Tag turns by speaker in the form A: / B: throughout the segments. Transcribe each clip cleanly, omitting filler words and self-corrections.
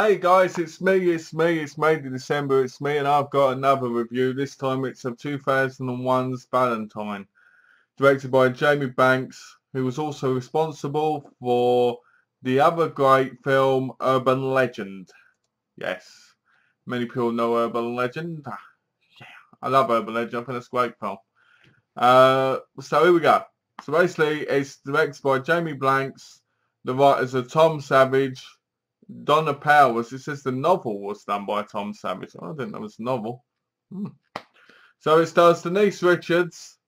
A: Hey guys, it's me, it's made in December, it's me, and I've got another review. This time it's of 2001's Valentine, directed by Jamie Banks, who was also responsible for the other great film, Urban Legend. Yes, many people know Urban Legend. Yeah, I love Urban Legend, I think it's a great film. So here we go. So basically, it's directed by Jamie Banks, the writers are Tom Savage, Donna Powers. It says the novel was done by Tom Savage. I didn't know it was a novel. So it stars Denise Richards,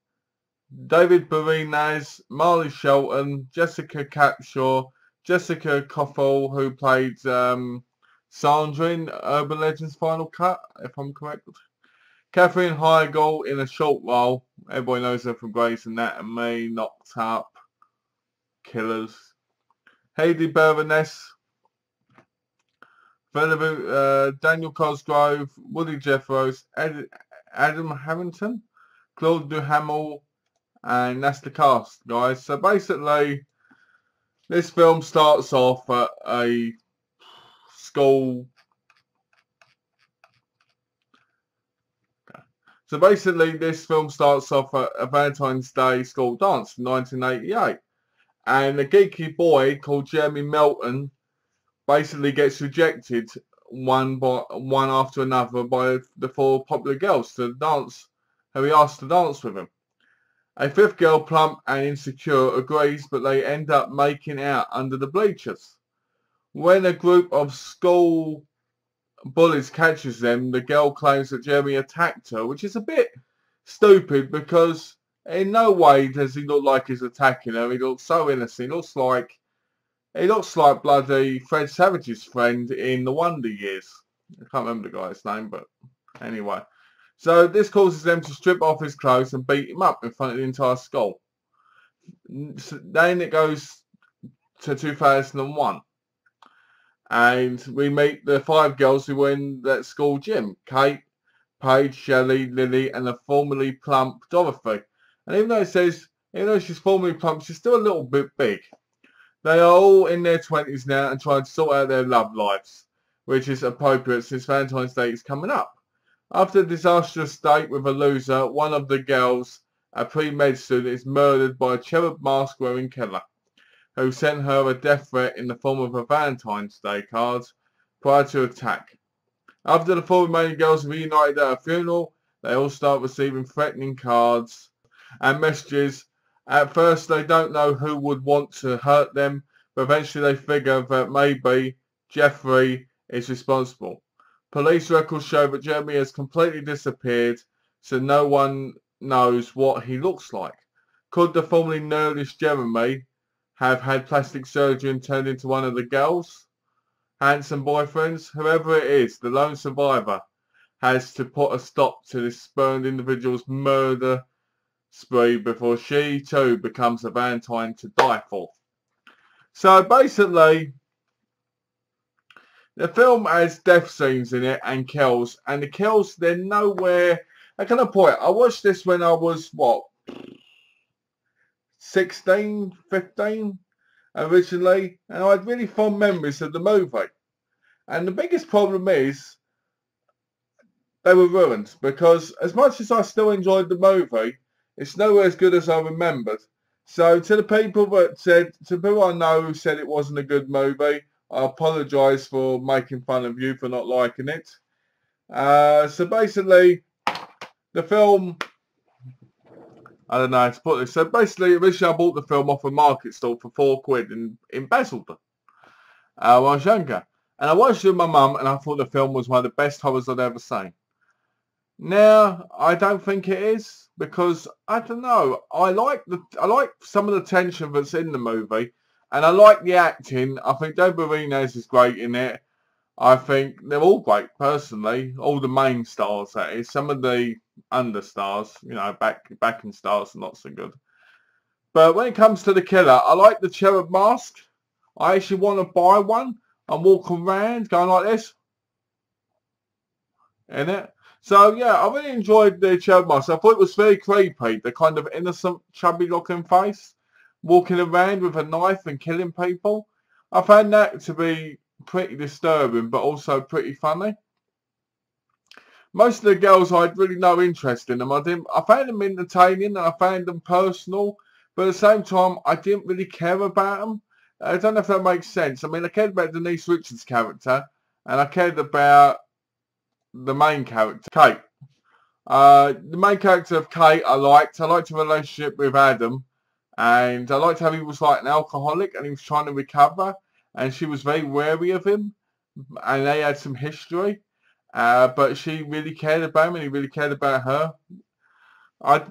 A: David Boreanaz, Marley Shelton, Jessica Capshaw, Jessica Coffell, who played Sandra in Urban Legends Final Cut, if I'm correct. Catherine Heigl in a short role. Everybody knows her from Grey's Anatomy, Knocked Up, Killers. Hayley Bervaness, Daniel Cosgrove, Woody Jeffros, Adam Harrington, Claude Duhamel, and that's the cast, guys. So basically, this film starts off at a school. So basically, this film starts off at a Valentine's Day school dance in 1988. And a geeky boy called Jeremy Melton basically gets rejected one after another by the four popular girls to dance, who he asks to dance with him. A fifth girl, plump and insecure, agrees, but they end up making out under the bleachers. When a group of school bullies catches them, the girl claims that Jeremy attacked her, which is a bit stupid because in no way does he look like he's attacking her. He looks so innocent. He looks like bloody Fred Savage's friend in The Wonder Years. I can't remember the guy's name, but anyway. So this causes them to strip off his clothes and beat him up in front of the entire school. Then it goes to 2001. And we meet the five girls who were in that school gym. Kate, Paige, Shelley, Lily, and the formerly plump Dorothy. And even though she's formerly plump, she's still a little bit big. They are all in their 20s now and trying to sort out their love lives, which is appropriate since Valentine's Day is coming up. After a disastrous date with a loser, one of the girls, a pre-med student, is murdered by a cherub mask-wearing killer, who sent her a death threat in the form of a Valentine's Day card prior to attack. After the four remaining girls are reunited at a funeral, they all start receiving threatening cards and messages. At first, they don't know who would want to hurt them, but eventually they figure that maybe Jeffrey is responsible. Police records show that Jeremy has completely disappeared, so no one knows what he looks like. Could the formerly nerdish Jeremy have had plastic surgery and turned into one of the girls' handsome boyfriends? Whoever it is, the lone survivor has to put a stop to this spurned individual's murder spree before she too becomes a Valentine to die for. So basically, the film has death scenes in it and kills, and the kills, they're nowhere. I can put it. I watched this when I was, 16, 15 originally, and I had really fond memories of the movie. And the biggest problem is they were ruined, because as much as I still enjoyed the movie, it's nowhere as good as I remembered. So to the people I know who said it wasn't a good movie, I apologise for making fun of you for not liking it. So basically, the film, I don't know how to put this. So basically, originally I bought the film off a market stall for £4 in Basildon when I was younger. And I watched it with my mum, and I thought the film was one of the best horrors I'd ever seen. Now, I don't think it is, because I don't know. I like some of the tension that's in the movie, and I like the acting. I think David Boreanaz is great in it. I think they're all great, personally. All the main stars, that is. Some of the understars, backing stars are not so good. But when it comes to the killer, I like the cherub mask. I actually want to buy one and walk around going like this. In it. So yeah, I really enjoyed the cherub mask. I thought it was very creepy. The kind of innocent, chubby looking face, walking around with a knife and killing people. I found that to be pretty disturbing, but also pretty funny. Most of the girls I had really no interest in them. I found them entertaining and I found them personal, but at the same time I didn't really care about them. I don't know if that makes sense. I mean, I cared about Denise Richards' character, and I cared about the main character, Kate. The main character of Kate I liked. I liked her relationship with Adam, and I liked how he was like an alcoholic and he was trying to recover, and she was very wary of him, and they had some history. But she really cared about him and he really cared about her.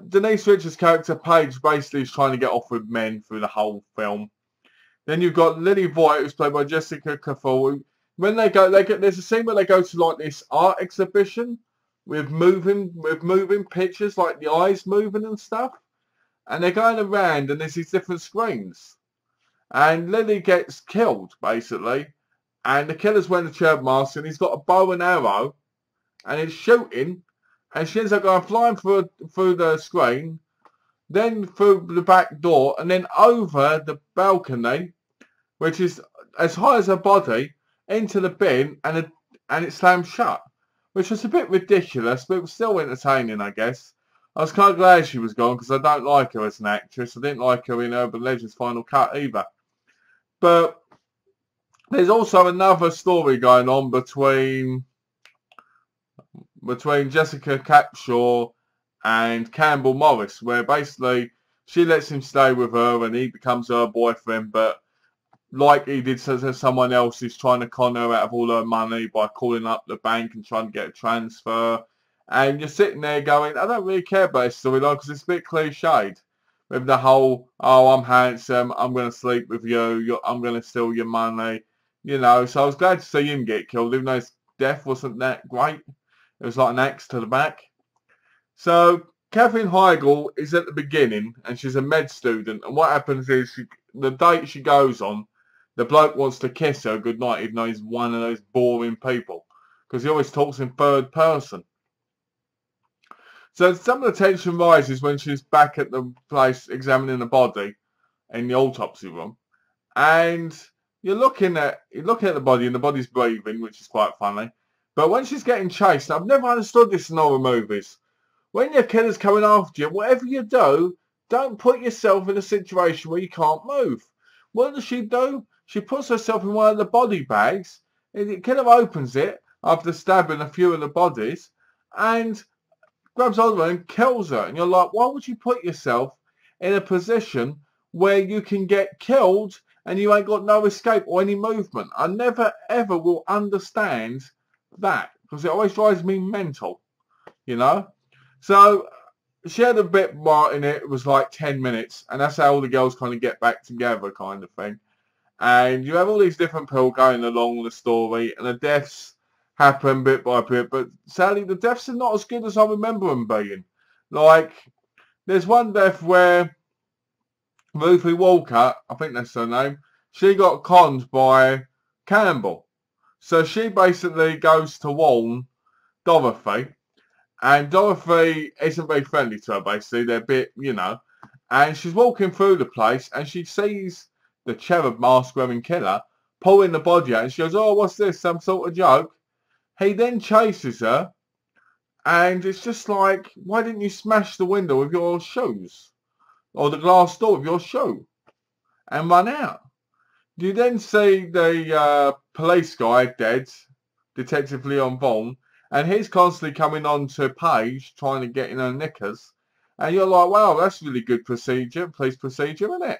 A: Denise Richards' character, Paige, basically is trying to get off with men through the whole film. Then you've got Lily Voigt, who's played by Jessica Cafoe. When there's a scene where they go to like this art exhibition with moving pictures, like the eyes moving and stuff. And they're going around and there's these different screens. And Lily gets killed, basically. And the killer's wearing a cherub mask and he's got a bow and arrow. And he's shooting. And she ends up going flying through the screen. Then through the back door. And then over the balcony, which is as high as her body, into the bin. And it slams shut. Which was a bit ridiculous, but it was still entertaining, I guess. I was kind of glad she was gone because I don't like her as an actress. I didn't like her in Urban Legends Final Cut either. But there's also another story going on between Jessica Capshaw and Campbell Morris, where basically she lets him stay with her and he becomes her boyfriend, but like he did to someone else, he's trying to con her out of all her money by calling up the bank and trying to get a transfer. And you're sitting there going, I don't really care about this storyline because it's a bit cliched. With the whole, oh, I'm handsome, I'm going to sleep with you, I'm going to steal your money. You know, so I was glad to see him get killed, even though his death wasn't that great. It was like an axe to the back. So, Katherine Heigl is at the beginning, and she's a med student. And what happens is, the date she goes on, the bloke wants to kiss her goodnight, even though he's one of those boring people. Because he always talks in third person. So some of the tension rises when she's back at the place examining the body in the autopsy room. And you're looking at the body and the body's breathing, which is quite funny. But when she's getting chased, I've never understood this in horror movies. When your killer's coming after you, whatever you do, don't put yourself in a situation where you can't move. What does she do? She puts herself in one of the body bags. The killer opens it after stabbing a few of the bodies and grabs hold of her and kills her. And you're like, why would you put yourself in a position where you can get killed and you ain't got no escape or any movement? I never ever will understand that because it always drives me mental, you know? So she had a bit more in it. It was like 10 minutes. And that's how all the girls kind of get back together kind of thing. And you have all these different people going along the story. And the deaths happen bit by bit. But sadly, the deaths are not as good as I remember them being. Like, there's one death where Ruthie Walker, I think that's her name, she got conned by Campbell. So she basically goes to warn Dorothy. And Dorothy isn't very friendly to her, basically. They're a bit, you know. And she's walking through the place and she sees the cherub mask wearing killer pulling the body out. And she goes, oh, what's this? Some sort of joke? He then chases her. And it's just like, why didn't you smash the window with your shoes? Or the glass door with your shoe? And run out. You then see the police guy dead, Detective Leon Vaughn. And he's constantly coming on to Paige, trying to get in her knickers. And you're like, wow, that's really good police procedure, isn't it?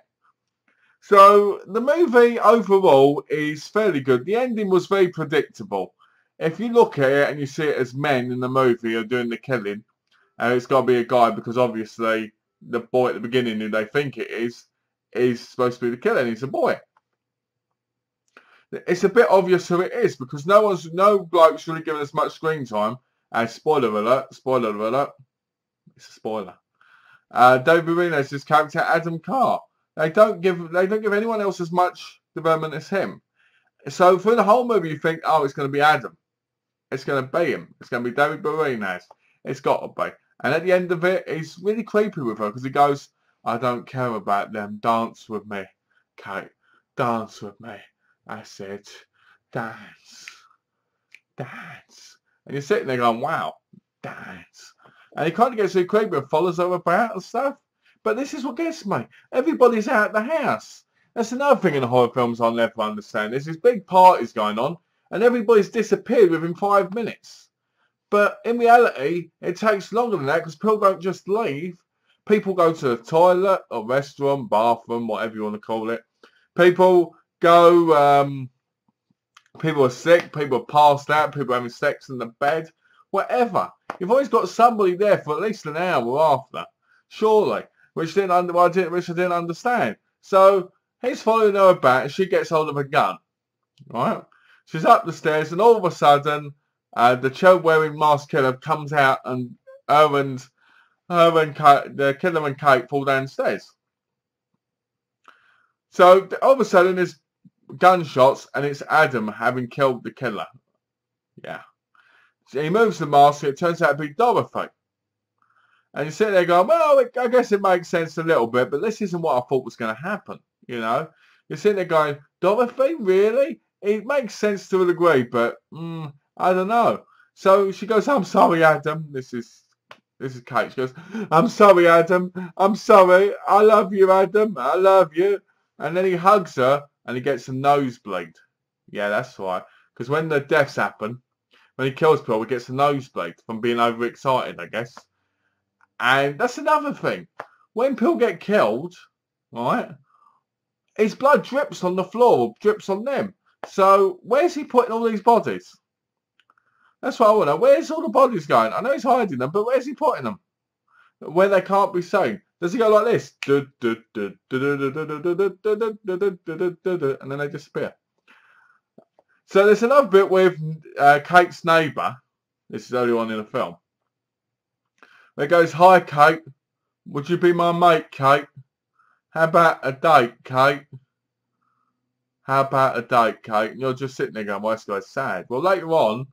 A: So the movie overall is fairly good. The ending was very predictable. If you look at it and you see it as men in the movie are doing the killing, and it's got to be a guy because obviously the boy at the beginning who they think it is supposed to be the killer and he's a boy. It's a bit obvious who it is because no bloke's really given us much screen time. And spoiler alert, it's a spoiler. David Marino's character Adam Carr. They don't give anyone else as much development as him. So through the whole movie you think, oh, it's going to be Adam. It's going to be him. It's going to be David Marino's. It's got to be. And at the end of it, he's really creepy with her because he goes, I don't care about them. Dance with me, Kate. Dance with me. I said, dance, dance. And you're sitting there going, wow, dance. And he kind of gets really creepy and follows her about and stuff. But this is what gets me. Everybody's out of the house. That's another thing in horror films I'll never understand. There's these big parties going on and everybody's disappeared within 5 minutes. But in reality, it takes longer than that because people don't just leave. People go to the toilet or restaurant, bathroom, whatever you want to call it. People go, people are sick, people are passed out, people are having sex in the bed, whatever. You've always got somebody there for at least an hour after, surely, which I didn't understand. So he's following her about and she gets hold of a gun, right? She's up the stairs and all of a sudden the child-wearing mask killer comes out and the killer and Kate fall downstairs. So all of a sudden there's gunshots and it's Adam having killed the killer. Yeah. So he moves the mask and it turns out to be Dorothy. And you sit there going, well, I guess it makes sense a little bit, but this isn't what I thought was going to happen, you know. You're sitting there going, Dorothy, really? It makes sense to a degree, but I don't know. So she goes, I'm sorry, Adam. This is Kate. She goes, I'm sorry, Adam. I'm sorry. I love you, Adam. I love you. And then he hugs her and he gets a nosebleed. Yeah, that's right. Because when the deaths happen, when he kills people, he gets a nosebleed from being overexcited, I guess. And that's another thing. When people get killed, right, his blood drips on the floor, drips on them. So where's he putting all these bodies? That's what I want to know. Where's all the bodies going? I know he's hiding them, but where's he putting them? Where they can't be seen. Does he go like this? And then they disappear. So there's another bit with Kate's neighbour. This is early on in the film. Where it goes, hi Kate. Would you be my mate, Kate? How about a date, Kate? How about a date, Kate? And you're just sitting there going, well, this guy's sad. Well, later on,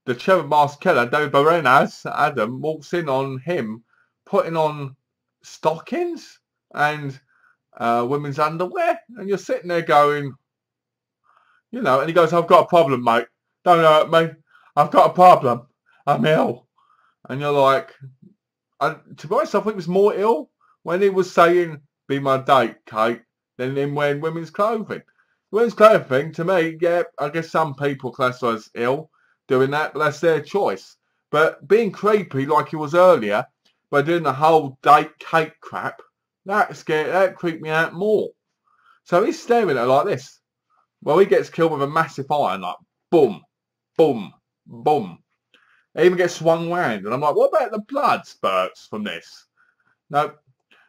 A: the cherub mask killer, David Boreanaz, Adam, walks in on him putting on stockings and women's underwear. And you're sitting there going, you know, and he goes, I've got a problem, mate. Don't hurt me. I've got a problem. I'm ill. And you're like, to be honest, I think it was more ill when he was saying, be my date, Kate, than him wearing women's clothing. Women's clothing, to me, yeah, I guess some people classify as ill doing that, but that's their choice. But being creepy like he was earlier, by doing the whole date Kate crap, that creeped me out more. So he's staring at her like this. Well, he gets killed with a massive iron, like boom, boom, boom. He even gets swung round, and I'm like, what about the blood spurts from this? No.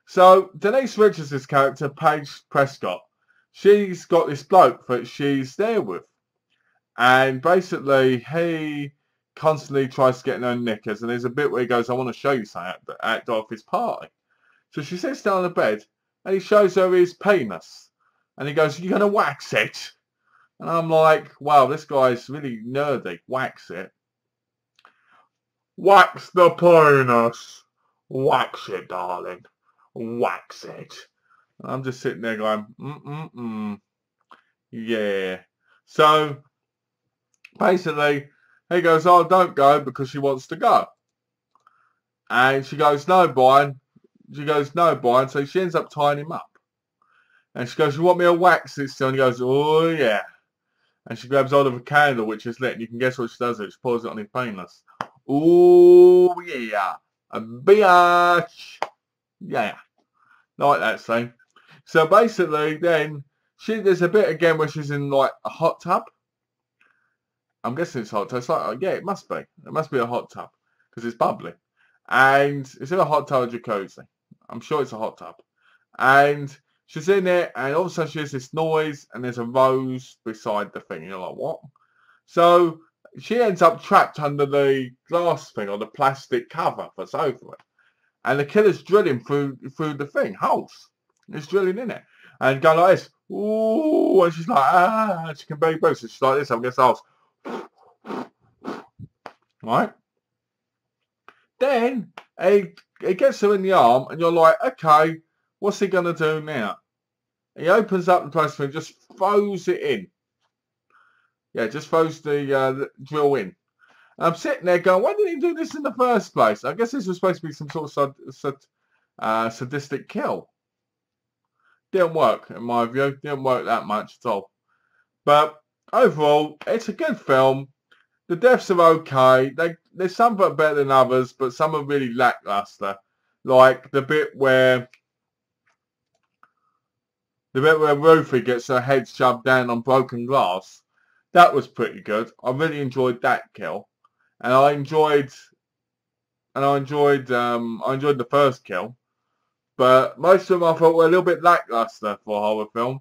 A: So Denise Richards' character, Paige Prescott, she's got this bloke that she's there with. And basically, he constantly tries to get in her knickers. And there's a bit where he goes, I want to show you something at Dorothy's party. So she sits down on the bed, and he shows her his penis. And he goes, you're going to wax it? And I'm like, wow, this guy's really nerdy. Wax it. Wax the penis. Wax it, darling. Wax it. And I'm just sitting there going, yeah. So basically, he goes, oh, don't go, because she wants to go. And she goes, no, Brian. She goes, no, Brian. So she ends up tying him up. And she goes, you want me to wax it still? And he goes, oh, yeah. And she grabs hold of a candle, which is lit. And you can guess what she does. She pours it on his penis. Oh, yeah. A biatch. Yeah. Like that scene. So basically, then, there's a bit again where she's in, like, a hot tub. I'm guessing it's hot tub. It's like, yeah, it must be. It must be a hot tub. Because it's bubbly. And it's in a hot tub jacuzzi. I'm sure it's a hot tub. And she's in there, and all of a sudden she hears this noise, and there's a rose beside the thing. And you're like, what? So she ends up trapped under the glass thing, or the plastic cover that's over it. And the killer's drilling through the thing, holes. It's drilling in it. And going like this. Ooh, and she's like, ah, she can barely breathe. So she's like this, I guess holes. Right? Then he gets her in the arm, and you're like, okay, what's he going to do now? He opens up the plastic and just throws it in. Yeah, just throws the drill in. And I'm sitting there going, why didn't he do this in the first place? I guess this was supposed to be some sort of sadistic kill. Didn't work, in my view. Didn't work that much at all. But overall, it's a good film. The deaths are okay. There's some that are better than others, but some are really lackluster. Like the bit where Ruthie gets her head shoved down on broken glass. That was pretty good. I really enjoyed that kill. And I enjoyed the first kill. But most of them I thought were a little bit lackluster for a horror film.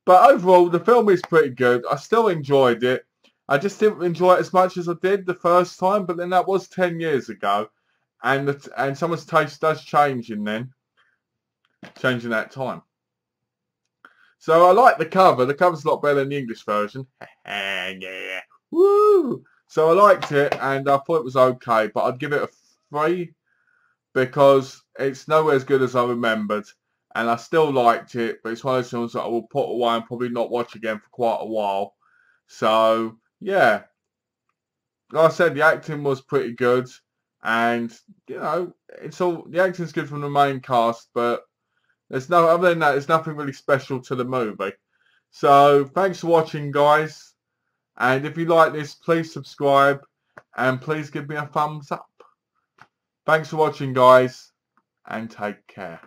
A: But overall, the film is pretty good. I still enjoyed it. I just didn't enjoy it as much as I did the first time. But then that was 10 years ago. And someone's taste does change in that time. So I like the cover. The cover's a lot better than the English version. Yeah. Woo! So I liked it and I thought it was okay. But I'd give it a 3 because it's nowhere as good as I remembered. And I still liked it. But it's one of those films that I will put away and probably not watch again for quite a while. So, yeah. Like I said, the acting was pretty good. And, you know, the acting's good from the main cast. But other than that, there's nothing really special to the movie. So, thanks for watching, guys. And if you like this, please subscribe. And please give me a thumbs up. Thanks for watching, guys. And take care.